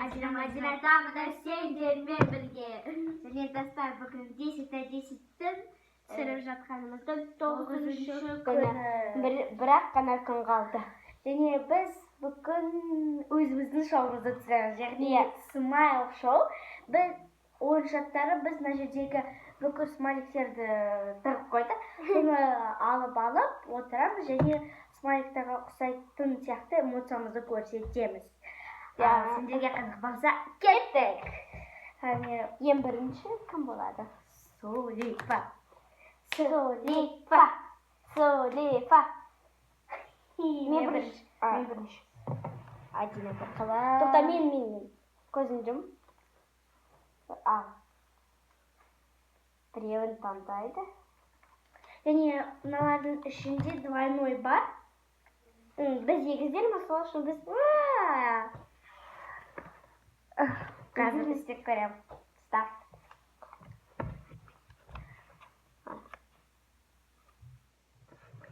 Madina tağda sencermen birge. Және dostlar, bugün 10'te түсіріп жатқанымыздың 9-шы күні. Бірақ қана күн қалды. Және біз бүгін өзіміздің шоуымызды түсіреміз. Яғни Smile Show. Біз ойыншықтары біз мына жердегі бүкіл смайликтерді тығып қойдық. Соны алып отырамыз және смайликтарға ұқсайтын сияқты эмоциямызды көрсетеміз. Сендерге қызық болса, кеттік! Ең бірінші кім болады? Солифа. Мен бірінші. Адина бақыла. Тоқта мен. Көзін жым. Ал. Біреуін таңдайды. Және мыналардың ішінде двойной бар. Біз егіздерміз, сол үшін біз... Қазір істеп көрем. Старт.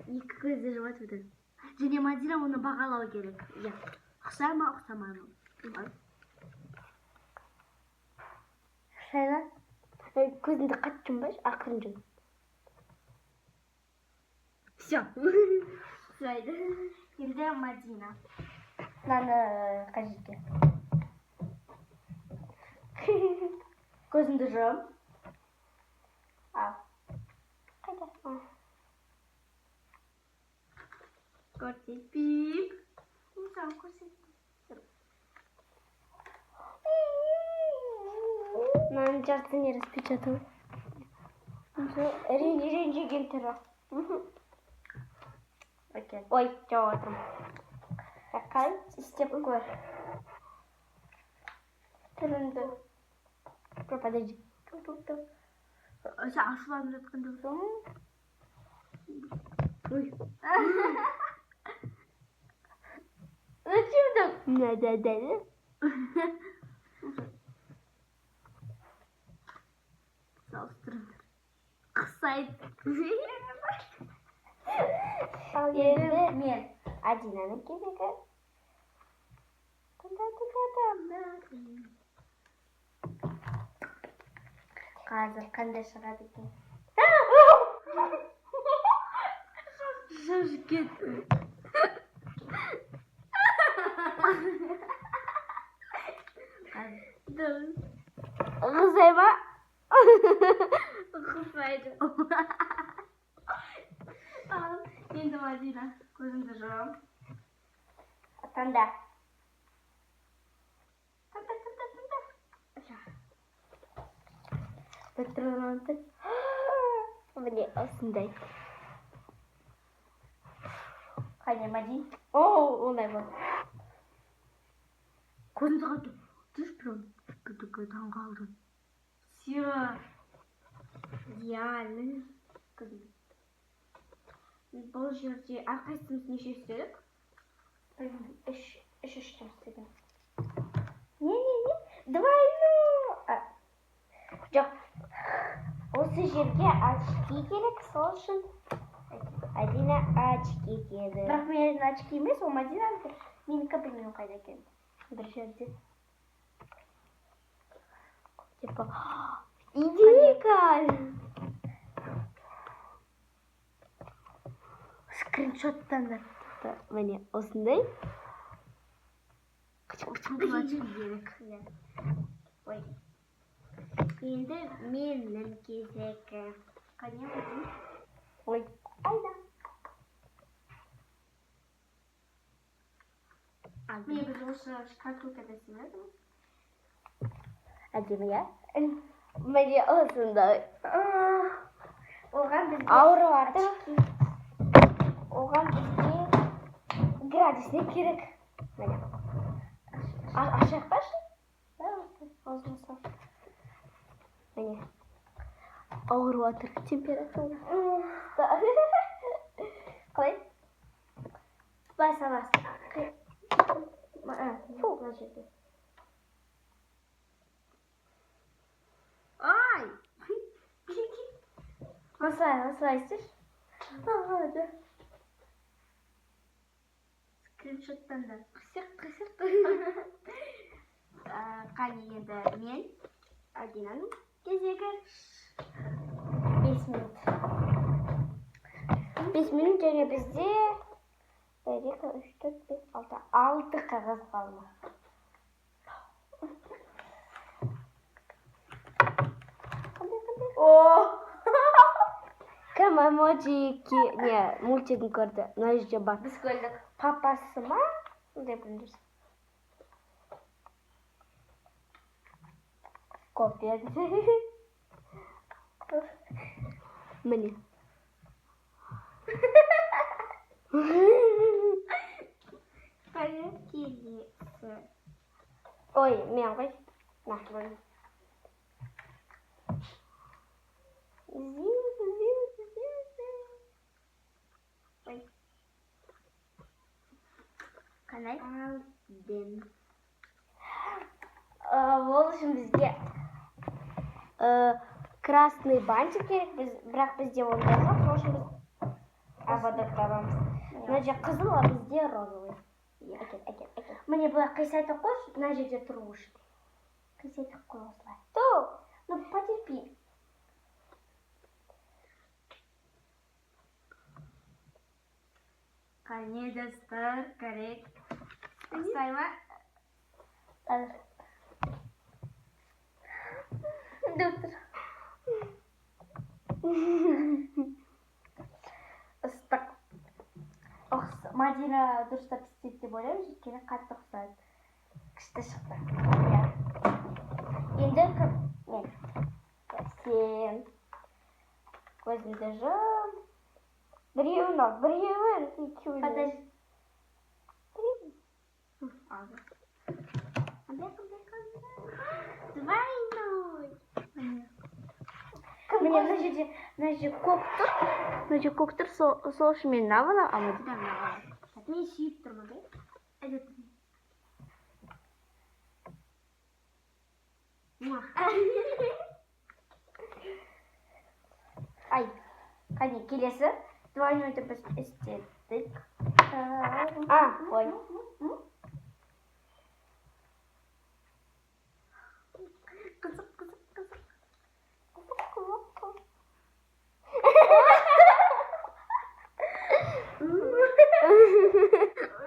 Екі көзді жұмат өтеді. Және Мадина оны бағалау керек. Ұқсай ма, ұқсамай ма? Ұқсайла. Көзіңді қатты жұмбаш, ақырын жұм. Все. Ұқсайды. Енді Мадина. Мынаны қажетке. Көзіңді жұм. Ал. Қайда? Көрсетпейік. Мысалы көрсетпейік. Мынаның жартысын не распечатал. Ренжеген түрі. Ой, жауап отырмын. Қай, істеп көр. Түрінді. Подожди. Ашыланып жатқанда соң. Ой. Зачем так? Надо. Салыстырыңдар. Қысайды. Енді мен Адинаның кезегі. Қазір қандай шығады екен? Шашы кетті. Ұқсай ма? Ұқсайды. Енді Мадина, көзіңді жауам. Таңда. Таңда. Міне осындай. Қане, Мадин? Ондай бол. Көзіңді қайты. Түш прям күдікі таңғалдың. Все. Идеально. Бұл жерде әрқайсымыз неше істедік? Үш істедім. Не. Двойну. Жоқ. Осы жерге очки керек, сол үшін Адина очки киеді. Бірақ менің очки емес, ол Мадинанікі. Менікі білмеймін қайда екенін. Бір жерде. Типа, идеально. Скриншоттандар. Міне, осындай. Бұл очки керек. Ой. Енді менің кезегі. Қане, Мадин? Ой, қайда? Мен біз осы шкатулкада сыймадымыз. Әдемі, иә? Міне осындай. Оған бізге... Ауру артыр. Оған бізге градусник керек. Міне. Ашақ башы? Аузын сау. Міне. Ауру артыр температура. Қалай? Былай саласың. Фу, мына жерде. Ай! Осылай істеш. Ағады. Скриншоттандар. Қысық. Qani endi men Adinaning кезегі. 5 minut. 5 minut және бізде 1, 2, 3, 4, 5, 6 қағаз қалды. Кім эмоджи мультигін көрді? Мына жерде бар. Біз көрдік. Папасы ма? Деп білдірсін. Копия. Міне. Қайы келесі. Ой, мен ғой. Нақылын. Қандай? Алдым. Ол үшін бізге красный бантик керек, бірақ бізде онда жоқ, сол үшін біз аводар табамыз. Мына жерде қызыл, а бізде розовый. Әкел. Міне бұлай қисайтып қойшы, мына жерде тұру үшін. Қисайтып қой осылай. Ну, потерпи. Қане достар, керек. Ұқсай ма? Доктор. Ыстық. Мадина дұрыстап істейді деп ойлаймын, өйткені қатты ұқсайды. Күшті шықты. Енді кім? Мен. Сен. Көзіңді жым. Біреуін ал, біреуін. Подожди. Двойной. Міне мына жерде көк тұр, сол үшін мен мына аламын, а Мадина мына аламын. Мен сүйіп тұрмын, бе? Ай, қане келесі. Двойнойды біз істедік. Ой. Қызық.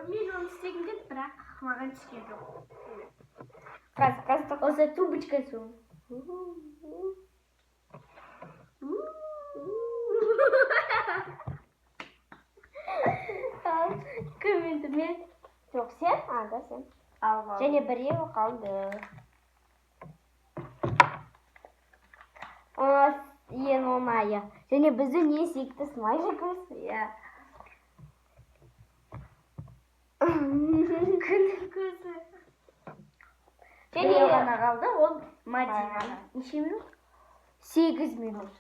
Мен оны істегім келді, бірақ маған түскен жоқ. Қазір. Осы трубочка су. Кім енді мен? Жоқ, сен? Да, сен. Және біреуі қалды. Ең оңайы. Және бізді не сүйікті смайлик көз? Күннің көзі. Және ғана қалды, ол Мадина. Неше минут? 8 минут.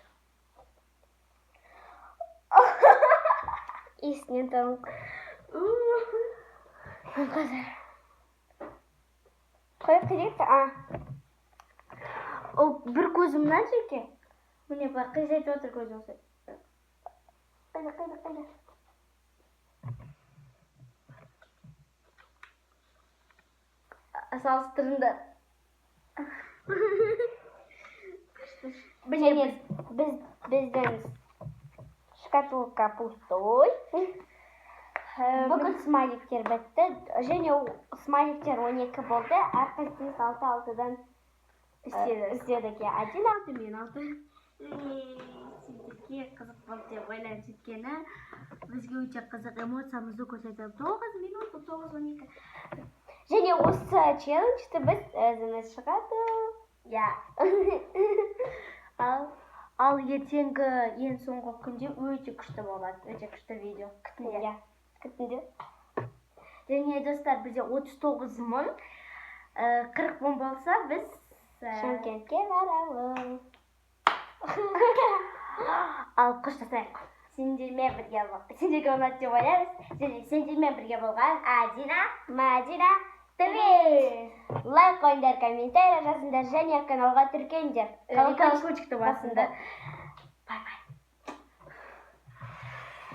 Есінен танып. Қазір. Қой қиретті? Ол бір көзімнен жеке. Міне бар, қисайтып отыр көзі осы. Қайда. Салыстырынды. Және біздің шкатулка пустой. Бүгін смайликтер бітті. Және смайликтер 12 болды. Әрқайсымыз 6-6-дан істедік. 1-6, мен 6. Сіздерге қызық болды деп ойлаймын, сөйткені бізге өте қызық эмоциямызды көрсетіп 9 минут, 9-12. Және осы челленджді біз өзіміз шығады. Ал ертеңгі ең соңғы күнде өте күшті болады. Өте күшті видео. Күтінде. Және достар, бізде 39 мың, 40 мың болса, біз Шымкентке барамыз. Ал қоштасайық. Сендермен бірге болған. Сендерге ұнады деп ойлаймыз. Және сендермен бірге болған Адина, Мадина, лайк қойыңдар, комментарий жазыңдар, және каналға тіркеліңдер. Колокольчикті басыңдар. Бай-бай.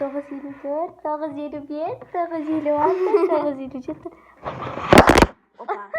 954, 955, 956, 957.